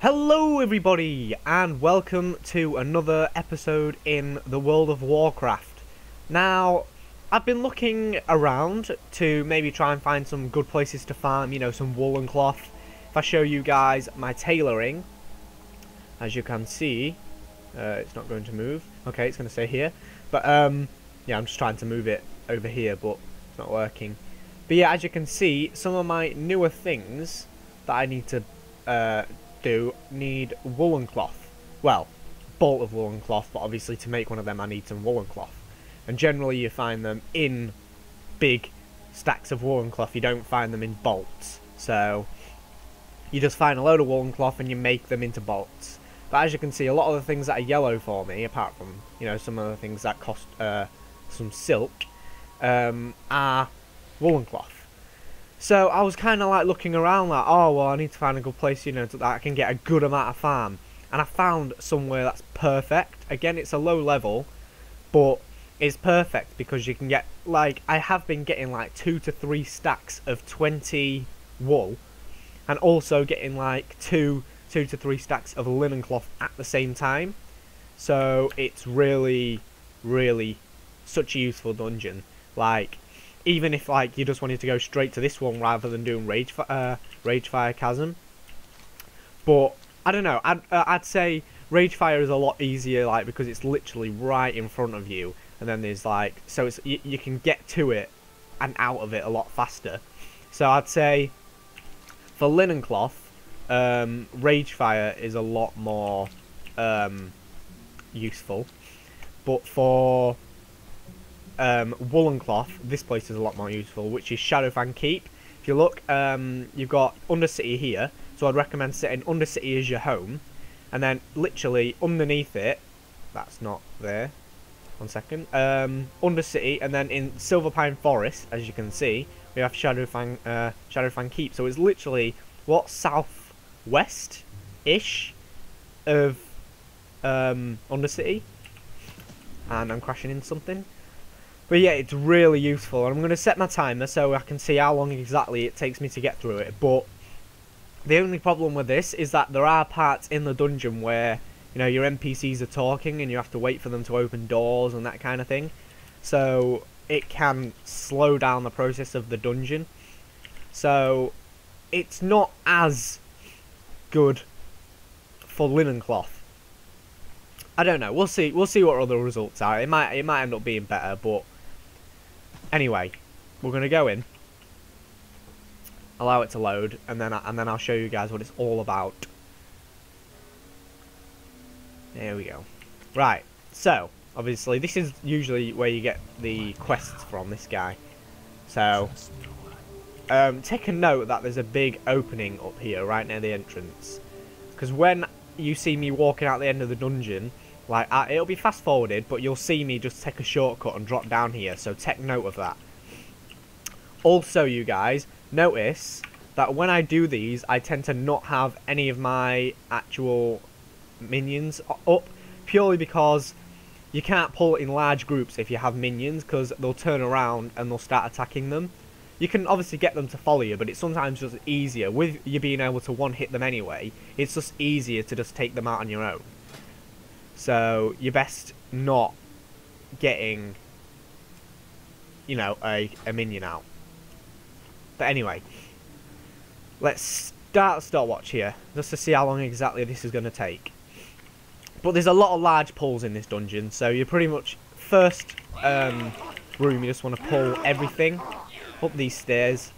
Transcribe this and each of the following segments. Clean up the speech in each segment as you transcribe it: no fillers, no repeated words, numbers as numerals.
Hello everybody and welcome to another episode in the world of Warcraft. Now, I've been looking around to maybe try and find some good places to farm, some wool and cloth. If I show you guys my tailoring, as you can see, it's not going to move. Okay, it's going to stay here. But, yeah, I'm just trying to move it over here, but it's not working. But yeah, as you can see, some of my newer things that I need to need woolen cloth. Well, bolt of woolen cloth, but obviously to make one of them I need some woolen cloth. And generally you find them in big stacks of woolen cloth, you don't find them in bolts. So you just find a load of woolen cloth and you make them into bolts. But as you can see, a lot of the things that are yellow for me, apart from, some of the things that cost some silk, are woolen cloth. So I was kind of like looking around like, oh well, I need to find a good place, so that I can get a good amount of farm. And I found somewhere that's perfect. Again, it's a low level, but it's perfect because you can get, like, I have been getting like 2 to 3 stacks of 20 wool, and also getting like 2 to 3 stacks of linen cloth at the same time. So it's really, really such a useful dungeon. Like, even if like you just wanted to go straight to this one rather than doing Ragefire Chasm, but I don't know. I'd say Ragefire is a lot easier, like, because it's literally right in front of you, and then there's like, so it's you can get to it and out of it a lot faster. So I'd say for linen cloth, Ragefire is a lot more useful, but for woolen cloth, this place is a lot more useful, which is Shadowfang Keep. If you look, you've got Undercity here, so I'd recommend setting Undercity as your home, and then literally underneath it, that's not there, 1 second, Undercity, and then in Silverpine Forest, as you can see, we have Shadowfang Keep. So it's literally, what, southwest-ish of Undercity, and I'm crashing into something. But yeah, it's really useful, and I'm going to set my timer so I can see how long exactly it takes me to get through it. But the only problem with this is that there are parts in the dungeon where, your NPCs are talking and you have to wait for them to open doors and that kind of thing. So it can slow down the process of the dungeon. So it's not as good for linen cloth. I don't know. We'll see what other results are. It might end up being better, but anyway, we're gonna go in, allow it to load, and then I'll show you guys what it's all about. There we go. Right. So obviously, this is usually where you get the quests from. This guy. So take a note that there's a big opening up here, right near the entrance, because when you see me walking out the end of the dungeon, like, it'll be fast forwarded, but you'll see me just take a shortcut and drop down here, so take note of that. Also, you guys, notice that when I do these, I tend to not have any of my actual minions up, purely because you can't pull in large groups if you have minions, because they'll turn around and they'll start attacking them. You can obviously get them to follow you, but it's sometimes just easier, with you being able to one-hit them anyway, it's just easier to just take them out on your own. So you're best not getting, a minion out. But anyway, let's start a stopwatch here, just to see how long exactly this is going to take. But there's a lot of large pulls in this dungeon, so you're pretty much, first room, you just want to pull everything up these stairs.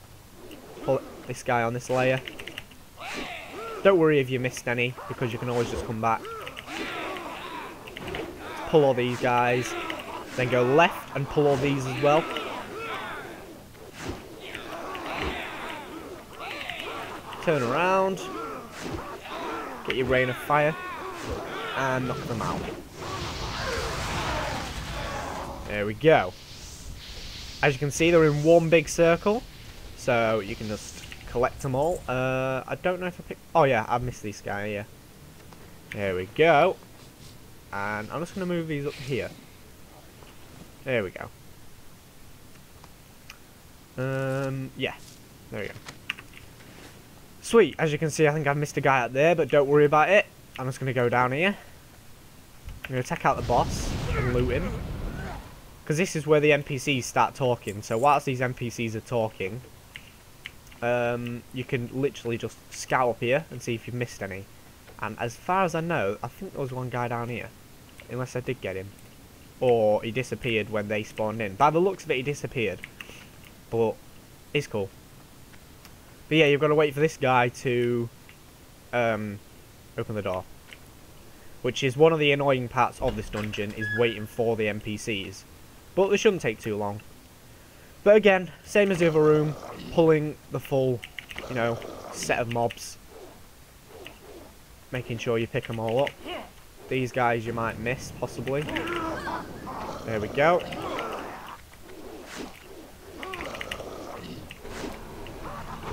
Pull this guy on this layer. Don't worry if you missed any, because you can always just come back. Pull all these guys, then go left and pull all these as well. Turn around, get your rain of fire, and knock them out. There we go. As you can see, they're in one big circle, so you can just collect them all. I don't know if I picked... Oh yeah, I missed this guy here. There we go. And I'm just going to move these up here. There we go. Yeah, there we go. Sweet, as you can see, I think I've missed a guy out there, but don't worry about it. I'm just going to go down here. I'm going to take out the boss and loot him. Because this is where the NPCs start talking. So whilst these NPCs are talking, you can literally just scout up here and see if you've missed any. And as far as I know, I think there was one guy down here. Unless I did get him. Or he disappeared when they spawned in. By the looks of it, he disappeared. But it's cool. But yeah, you've got to wait for this guy to open the door. Which is one of the annoying parts of this dungeon, is waiting for the NPCs. But they shouldn't take too long. But again, same as the other room, pulling the full, you know, set of mobs. Making sure you pick them all up. These guys you might miss, possibly. There we go.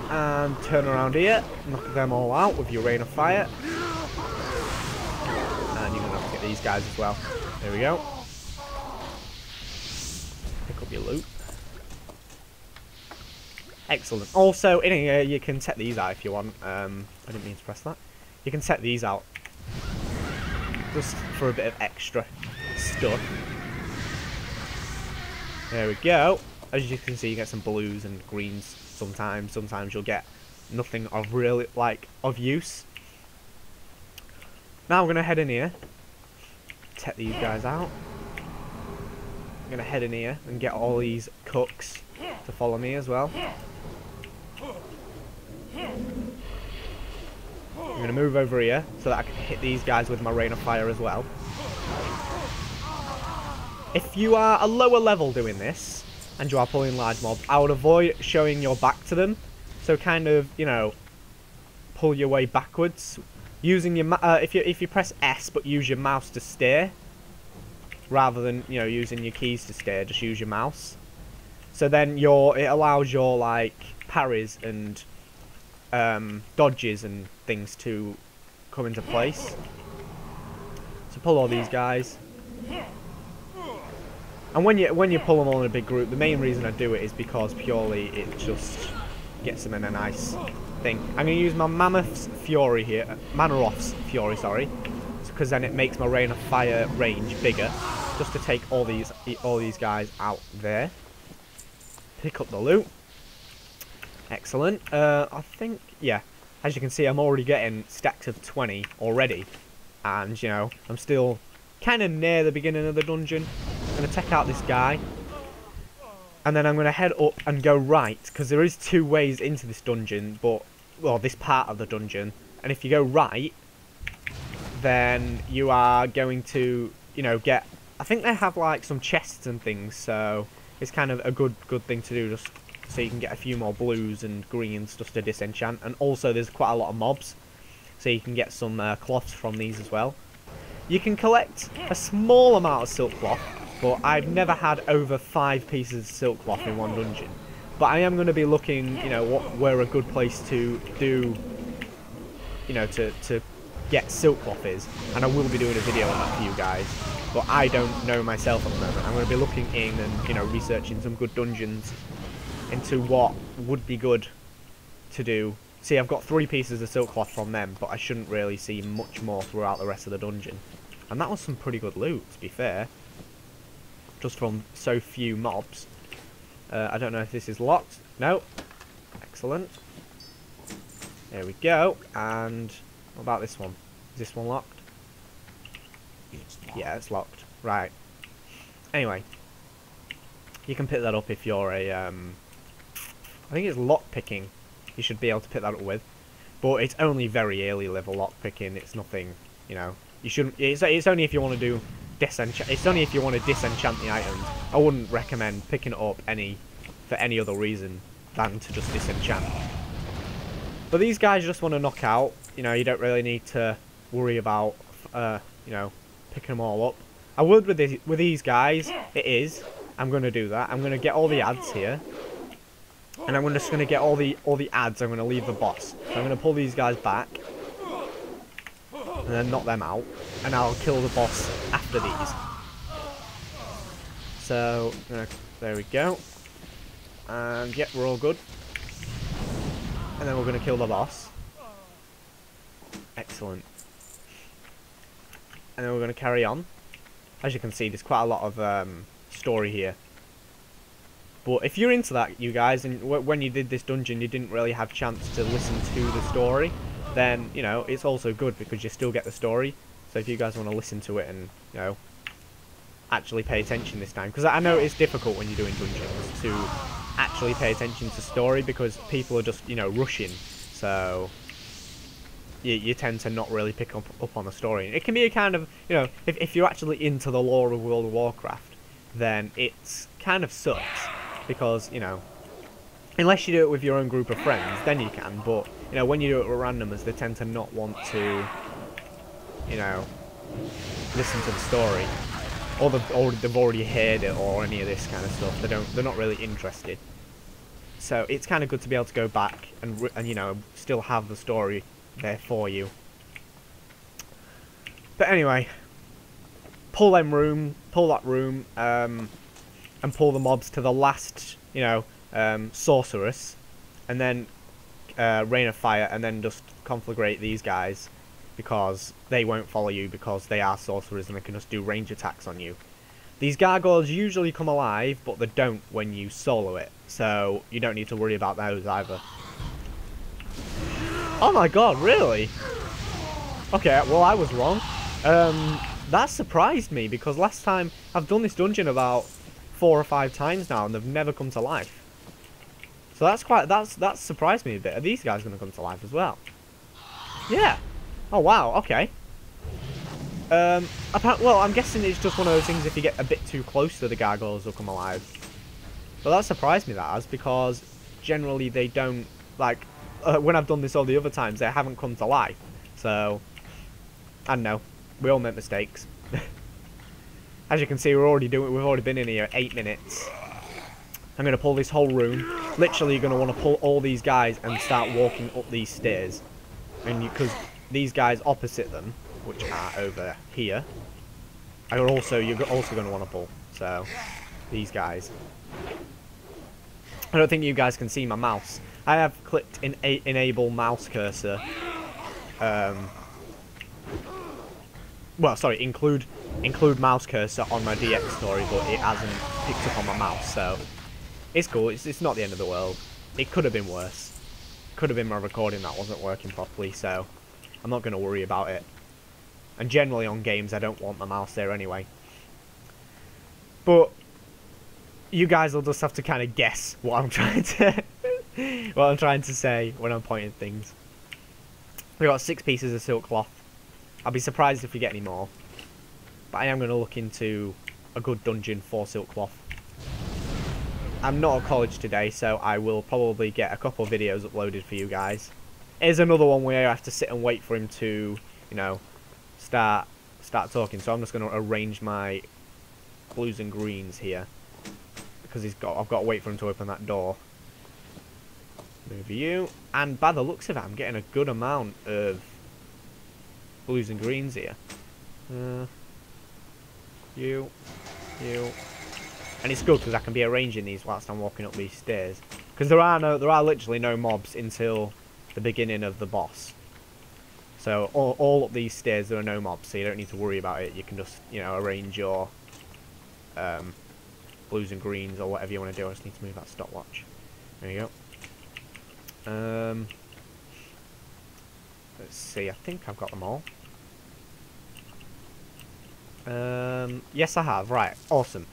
And turn around here, knock them all out with your rain of fire. And you're going to have to get these guys as well. There we go. Pick up your loot. Excellent. Also, in here, you can set these out if you want. I didn't mean to press that. You can set these out. Just for a bit of extra stuff. There we go. As you can see, you get some blues and greens sometimes. Sometimes you'll get nothing of really, of use. Now we're going to head in here. Take these guys out. I'm going to head in here and get all these cooks to follow me as well. I'm going to move over here so that I can hit these guys with my rain of fire as well. If you are a lower level doing this, and you are pulling large mobs, I would avoid showing your back to them. So kind of, you know, pull your way backwards. Using your, if you press S but use your mouse to steer, rather than, you know, using your keys to steer, just use your mouse. So then it allows your, like, parries and dodges and things to come into place. So pull all these guys. And when you pull them all in a big group, the main reason I do it is because purely it just gets them in a nice thing. I'm going to use my Mammoth's Fury here, Manaroth's Fury, sorry, because then it makes my Rain of Fire range bigger, just to take all these guys out there. Pick up the loot. Excellent. I think, yeah, as you can see, I'm already getting stacks of 20 already, and you know, I'm still kind of near the beginning of the dungeon. I'm going to take out this guy, and then I'm going to head up and go right, because there is two ways into this dungeon, but, well, this part of the dungeon, and if you go right, then you are going to, you know, get, I think they have, like, some chests and things, so it's kind of a good thing to do, just so you can get a few more blues and greens just to disenchant, and also there's quite a lot of mobs, so you can get some cloths from these as well. You can collect a small amount of silk cloth, but I've never had over 5 pieces of silk cloth in one dungeon. But I am going to be looking, you know, where a good place to do, you know, to get silk cloth is. And I will be doing a video on that for you guys. But I don't know myself at the moment. I'm going to be looking in and, you know, researching some good dungeons into what would be good to do. See, I've got 3 pieces of silk cloth from them, but I shouldn't really see much more throughout the rest of the dungeon. And that was some pretty good loot, to be fair. Just from so few mobs. I don't know if this is locked. No. Excellent. There we go. And what about this one? Is this one locked? Yeah, it's locked. Right. Anyway. You can pick that up if you're a... I think it's lockpicking. You should be able to pick that up with. But it's only very early level lockpicking. It's nothing, you know... You shouldn't... It's only if you want to do... It's only if you want to disenchant the items. I wouldn't recommend picking it up for any other reason than to just disenchant. But these guys you just want to knock out. You know, you don't really need to worry about, you know, picking them all up. I would with these guys. I'm going to do that. I'm going to get all the ads here, and I'm just going to get all the ads. I'm going to leave the boss. So I'm going to pull these guys back. And then knock them out, and I'll kill the boss after these. So, there we go. And yep, we're all good. And then we're going to kill the boss. Excellent. And then we're going to carry on. As you can see, there's quite a lot of story here. But if you're into that, you guys, and when you did this dungeon, you didn't really have a chance to listen to the story, then, you know, it's also good because you still get the story. So if you guys want to listen to it and, you know, actually pay attention this time. Because I know it's difficult when you're doing dungeons to actually pay attention to story because people are just, you know, rushing. So you tend to not really pick up on the story. It can be a kind of, you know, if you're actually into the lore of World of Warcraft, then it's kind of sucks. Because, you know, unless you do it with your own group of friends, then you can. But, you know, when you do it with randomers, they tend to not want to, you know, listen to the story. Or they've already heard it or any of this kind of stuff. They're not really interested. So it's kind of good to be able to go back and you know, still have the story there for you. But anyway, pull that room, and pull the mobs to the last, you know, sorceress, and then rain of fire, and then just conflagrate these guys, because they won't follow you because they are sorcerers and they can just do range attacks on you. These gargoyles usually come alive, but they don't when you solo it, so you don't need to worry about those either. Oh my god, really? Okay, well I was wrong. That surprised me because last time I've done this dungeon about 4 or 5 times now and they've never come to life. So that's surprised me a bit. Are these guys going to come to life as well? Yeah. Oh wow, okay. Well, I'm guessing it's just one of those things, if you get a bit too close to the gargoyles, they'll come alive. But that surprised me, that has, because generally they don't, like, when I've done this all the other times, they haven't come to life. So, I don't know. We all make mistakes. As you can see, we've already been in here 8 minutes. I'm going to pull this whole room. Literally, you're going to want to pull all these guys and start walking up these stairs. And because these guys opposite them, which are over here, you're also going to want to pull. So, these guys. I don't think you guys can see my mouse. I have clicked enable mouse cursor. Well, sorry, include mouse cursor on my DX story, but it hasn't picked up on my mouse, so it's cool. It's not the end of the world. It could have been worse. Could have been my recording that wasn't working properly, so I'm not going to worry about it. And generally on games, I don't want my mouse there anyway. But you guys will just have to kind of guess what I'm trying to say when I'm pointing things. We got 6 pieces of silk cloth. I'll be surprised if we get any more. But I am going to look into a good dungeon for silk cloth. I'm not at college today, so I will probably get a couple of videos uploaded for you guys. Here's another one where I have to sit and wait for him to, you know, start talking. So I'm just going to arrange my blues and greens here, because I've got to wait for him to open that door. Move you, and by the looks of it, I'm getting a good amount of blues and greens here. You, and it's good because I can be arranging these whilst I'm walking up these stairs. Because there are literally no mobs until the beginning of the boss. So all up these stairs there are no mobs, so you don't need to worry about it. You can just, you know, arrange your blues and greens or whatever you want to do. I just need to move that stopwatch. There you go. Let's see. I think I've got them all. Yes, I have. Right, awesome.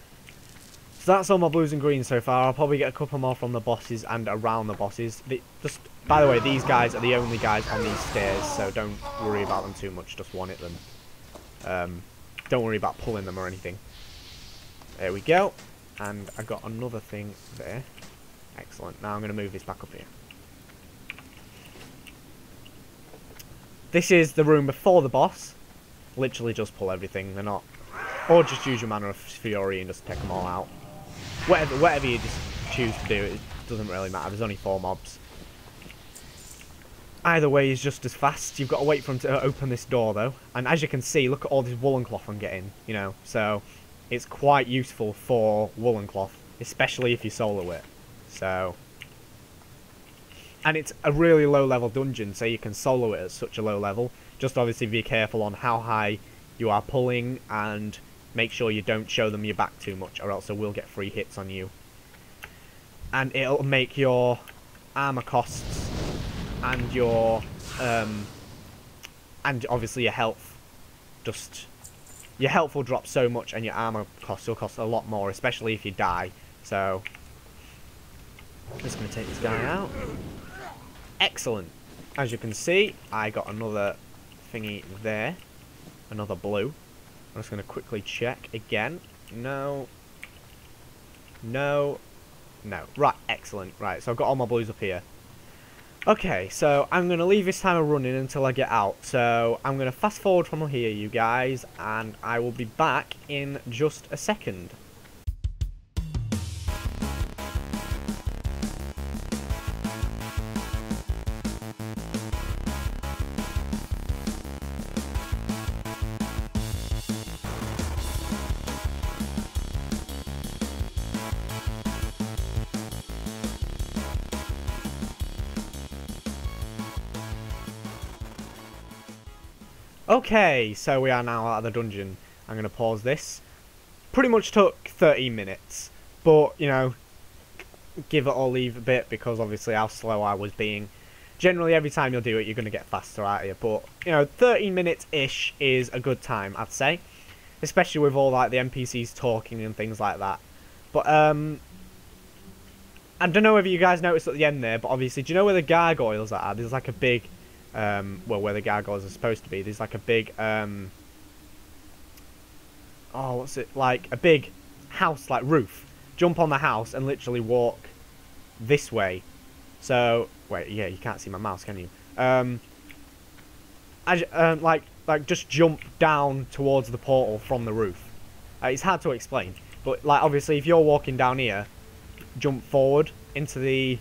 So that's all my blues and greens so far. I'll probably get a couple more from the bosses and around the bosses. By the way, these guys are the only guys on these stairs, so don't worry about them too much. Just one at them. Don't worry about pulling them or anything. There we go. And I got another thing there. Excellent. Now I'm going to move this back up here. This is the room before the boss. Literally just pull everything. They're not... Or just use your Mana of Fury and just take them all out. Whatever you just choose to do, it doesn't really matter. There's only 4 mobs. Either way is just as fast. You've got to wait for them to open this door, though. And as you can see, look at all this woolen cloth I'm getting, you know. So, it's quite useful for woolen cloth, especially if you solo it. So... And it's a really low-level dungeon, so you can solo it at such a low level. Just obviously be careful on how high you are pulling, and make sure you don't show them your back too much, or else they will get free hits on you. And it'll make your armor costs and your and obviously your health, just your health will drop so much, and your armor costs will cost a lot more, especially if you die. So I'm just going to take this guy out. Excellent. As you can see, I got another thingy there, another blue. I'm just going to quickly check again. No. No. No. Right, excellent. Right, so I've got all my blues up here. Okay, so I'm going to leave this timer running until I get out. So I'm going to fast forward from here, you guys, and I will be back in just a second. Okay, so we are now out of the dungeon. I'm going to pause this. Pretty much took 13 minutes, but, you know, give it or leave a bit, because obviously how slow I was being. Generally, every time you'll do it, you're going to get faster, aren't you? But, you know, 13 minutes-ish is a good time, I'd say. Especially with all, like, the NPCs talking and things like that. But, I don't know whether you guys noticed at the end there, but obviously, do you know where the gargoyles are? There's, like, a big... well, where the gargoyles are supposed to be, there's like a big, oh, what's it, like a big house, like roof. Jump on the house and literally walk this way. So, wait, yeah, you can't see my mouse, can you? Like just jump down towards the portal from the roof. It's hard to explain, but like obviously if you're walking down here, jump forward into the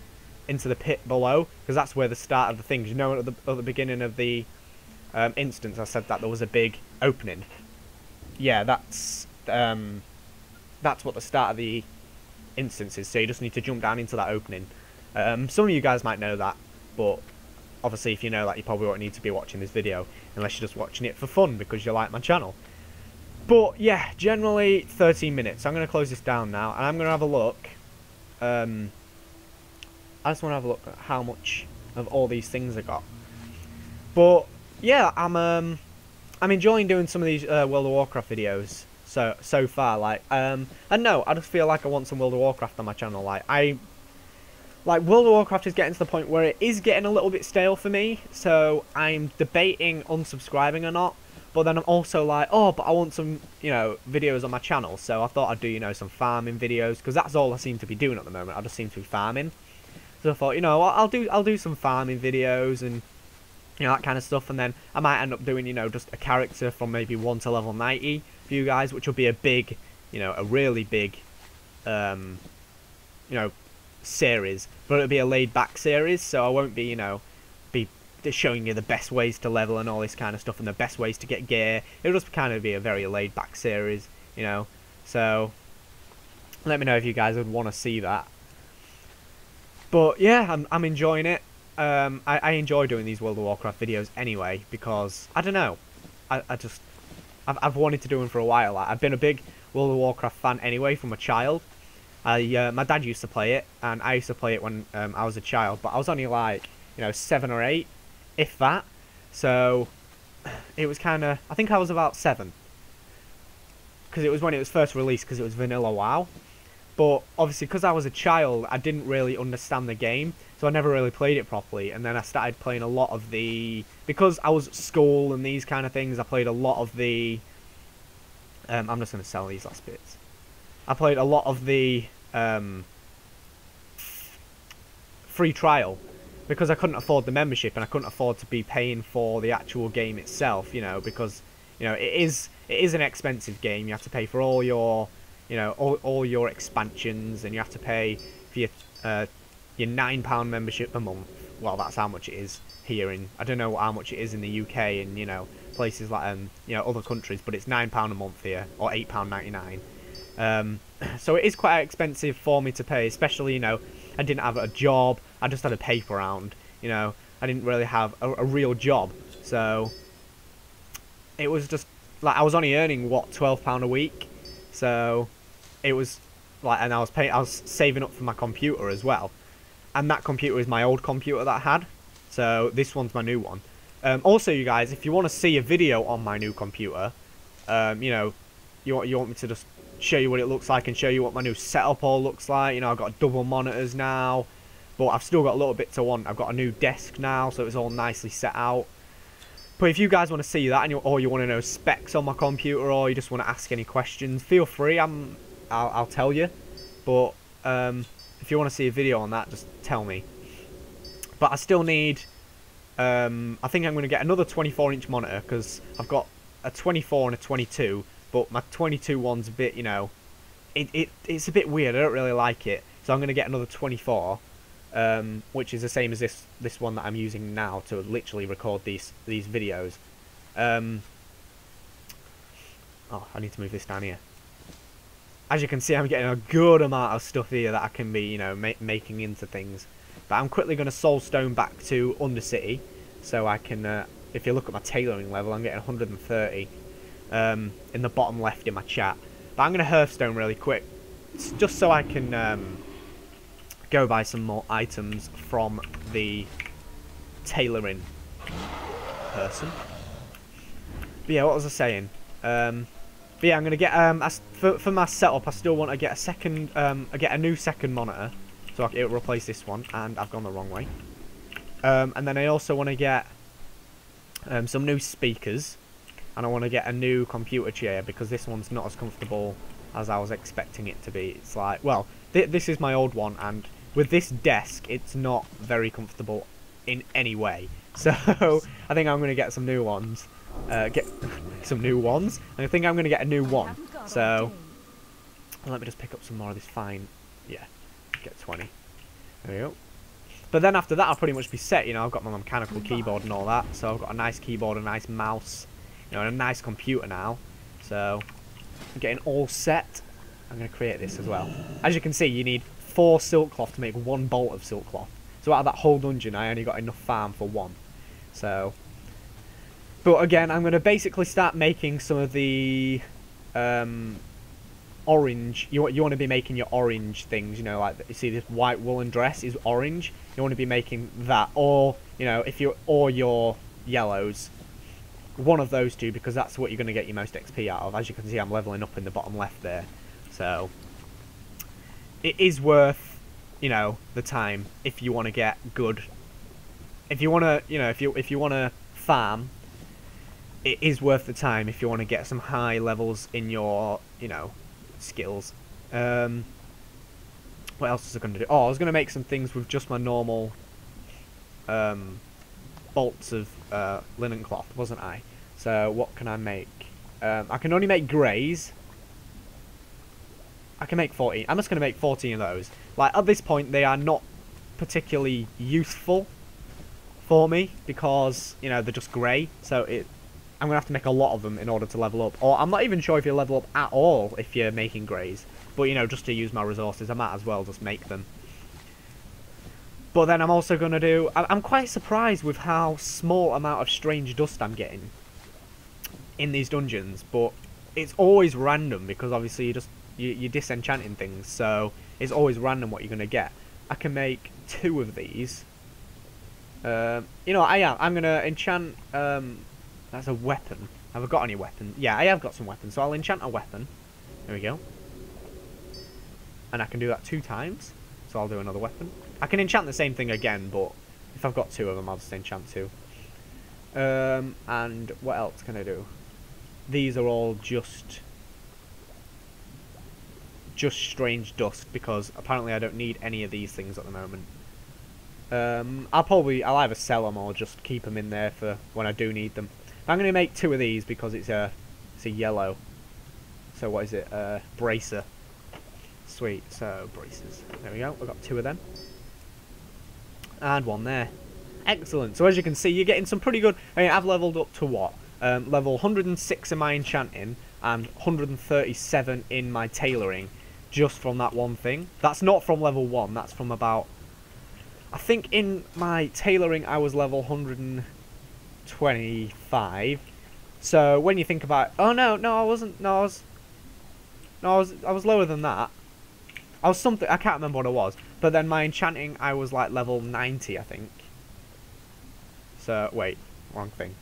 pit below, because that's where the start of the things. You know, at the beginning of the instance, I said that there was a big opening. Yeah, that's what the start of the instance is. So you just need to jump down into that opening. Some of you guys might know that, but obviously, if you know that, you probably won't need to be watching this video unless you're just watching it for fun because you like my channel. But yeah, generally 13 minutes. So I'm going to close this down now, and I'm going to have a look. I just want to have a look at how much of all these things I got. But yeah, I'm enjoying doing some of these World of Warcraft videos so far. Like, and no, I just feel like I want some World of Warcraft on my channel. Like World of Warcraft is getting to the point where it is getting a little bit stale for me. So I'm debating unsubscribing or not. But then I'm also like, oh, but I want some, you know, videos on my channel. So I thought I'd do, you know, some farming videos, because that's all I seem to be doing at the moment. I just seem to be farming. So I thought, you know, I'll do some farming videos and, you know, that kind of stuff, and then I might end up doing, you know, just a character from maybe 1 to level 90 for you guys, which will be a big, you know, a really big, you know, series, but it'll be a laid-back series, so I won't be, you know, be showing you the best ways to level and all this kind of stuff and the best ways to get gear. It'll just kind of be a very laid-back series, you know, so let me know if you guys would want to see that. But yeah, I'm enjoying it. I enjoy doing these World of Warcraft videos anyway, because I don't know, I've wanted to do them for a while. I've been a big World of Warcraft fan anyway from a child. My dad used to play it, and I used to play it when I was a child, but I was only like, you know, 7 or 8, if that. So it was kind of, I think I was about 7, because it was when it was first released, because it was vanilla WoW. But obviously, because I was a child, I didn't really understand the game, so I never really played it properly. And then I started playing a lot of the... Because I was at school and these kind of things, I played a lot of the... I'm just going to sell these last bits. I played a lot of the free trial, because I couldn't afford the membership, and I couldn't afford to be paying for the actual game itself, you know, because, you know, it is an expensive game. You have to pay for all your... You know, all your expansions, and you have to pay for your £9 membership a month. Well, that's how much it is here in... I don't know how much it is in the UK and, you know, places like, you know, other countries, but it's £9 a month here, or £8.99. So it is quite expensive for me to pay, especially, you know, I didn't have a job. I just had a paper round, you know. I didn't really have a real job. So, it was just like I was only earning what, £12 a week, so it was like, and I was saving up for my computer as well, and that computer is my old computer that I had, so this one's my new one. Also, you guys, if you want to see a video on my new computer, you know, you want me to just show you what it looks like and show you what my new setup all looks like. You know, I've got double monitors now, but I've still got a little bit to want. I've got a new desk now, so it's all nicely set out. But if you guys want to see that, or you want to know specs on my computer, or you just want to ask any questions, feel free. I'll tell you. But if you want to see a video on that, just tell me. But I still need. I think I'm going to get another 24-inch monitor, because I've got a 24 and a 22, but my 22 one's a bit, you know, it's a bit weird. I don't really like it, so I'm going to get another 24, which is the same as this one that I'm using now to literally record these videos. Oh, I need to move this down here. As you can see, I'm getting a good amount of stuff here that I can be, you know, making into things. But I'm quickly going to soulstone back to Undercity, so I can, if you look at my tailoring level, I'm getting 130 in the bottom left in my chat. But I'm going to Hearthstone really quick, just so I can go buy some more items from the tailoring person. But yeah, what was I saying? But yeah, I'm going to get, for my setup, I still want to get a second, get a new second monitor. So it'll replace this one, and I've gone the wrong way. And then I also want to get some new speakers, and I want to get a new computer chair, because this one's not as comfortable as I was expecting it to be. It's like, well, this is my old one, and with this desk, it's not very comfortable in any way. So I think I'm going to get some new ones. Get some new ones, and I think I'm going to get a new one. So let me just pick up some more of this fine. Yeah. Get 20. There we go. But then after that, I'll pretty much be set. You know, I've got my mechanical keyboard and all that, so I've got a nice keyboard, a nice mouse, you know, and a nice computer now. So I'm getting all set. I'm going to create this as well. As you can see, you need 4 silk cloth to make 1 bolt of silk cloth. So out of that whole dungeon, I only got enough farm for 1. So, but again, I'm going to basically start making some of the orange. You want to be making your orange things, you know, like you see this white woolen dress is orange. You want to be making that, or you know, or your yellows, one of those two, because that's what you're going to get your most XP out of. As you can see, I'm leveling up in the bottom left there, so it is worth, you know, the time if you want to get good. If you want to, you know, if you want to farm, it is worth the time if you want to get some high levels in your, you know, skills. What else is I going to do? Oh, I was going to make some things with just my normal bolts of linen cloth, wasn't I? So what can I make? I can only make greys. I can make 14. I'm just going to make 14 of those. Like, at this point, they are not particularly useful for me, because, you know, they're just grey. So I'm going to have to make a lot of them in order to level up. Or I'm not even sure if you level up at all if you're making greys. But, you know, just to use my resources, I might as well just make them. But then I'm also going to do... I'm quite surprised with how small amount of strange dust I'm getting in these dungeons. But it's always random, because obviously you're disenchanting things. So it's always random what you're going to get. I can make 2 of these. You know, I'm going to enchant... that's a weapon. Have I got any weapon? Yeah, I have got some weapons. So I'll enchant a weapon. There we go. And I can do that 2 times. So I'll do another weapon. I can enchant the same thing again, but if I've got 2 of them, I'll just enchant 2. And what else can I do? These are all just strange dust, because apparently I don't need any of these things at the moment. I'll either sell them or just keep them in there for when I do need them. I'm going to make 2 of these because it's a yellow. So what is it? Bracer. Sweet. So braces. There we go. We've got 2 of them. And 1 there. Excellent. So as you can see, you're getting some pretty good... I mean, I've leveled up to what? Level 106 in my enchanting and 137 in my tailoring, just from that one thing. That's not from level 1. That's from about... I think in my tailoring I was level 125. So when you think about, oh no, no, I wasn't. No, I was lower than that. I was something. I can't remember what it was. But then my enchanting, I was like level 90, I think. So wait, wrong thing.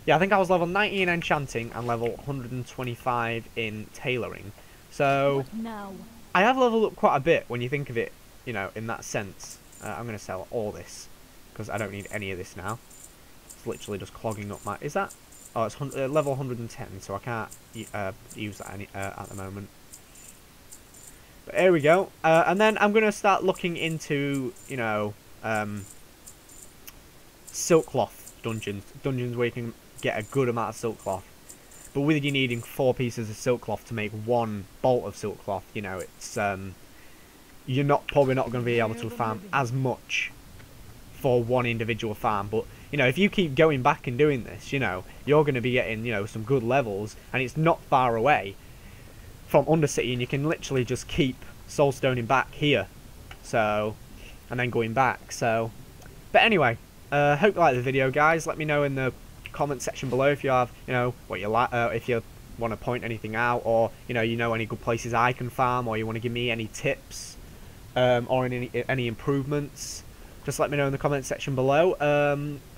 Yeah, I think I was level 90 in enchanting and level 125 in tailoring. So I have leveled up quite a bit when you think of it, you know, in that sense. I'm going to sell all this because I don't need any of this now. It's literally just clogging up my... Is that... Oh, it's level 110, so I can't use that at the moment. But here we go. And then I'm going to start looking into, you know, silk cloth dungeons. Dungeons where you can get a good amount of silk cloth. But with you needing 4 pieces of silk cloth to make 1 bolt of silk cloth, you know, it's... you're probably not going to be able to farm as much for 1 individual farm. But, you know, if you keep going back and doing this, you know, you're going to be getting, you know, some good levels. And it's not far away from Undercity, and you can literally just keep soulstoning back here. So, and then going back. So, but anyway, hope you like the video, guys. Let me know in the comment section below if you have, you know, what you like, if you want to point anything out, or, you know any good places I can farm, or you want to give me any tips, or any improvements. Just let me know in the comment section below.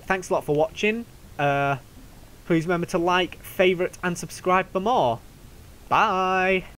Thanks a lot for watching. Please remember to like, favourite and subscribe for more. Bye!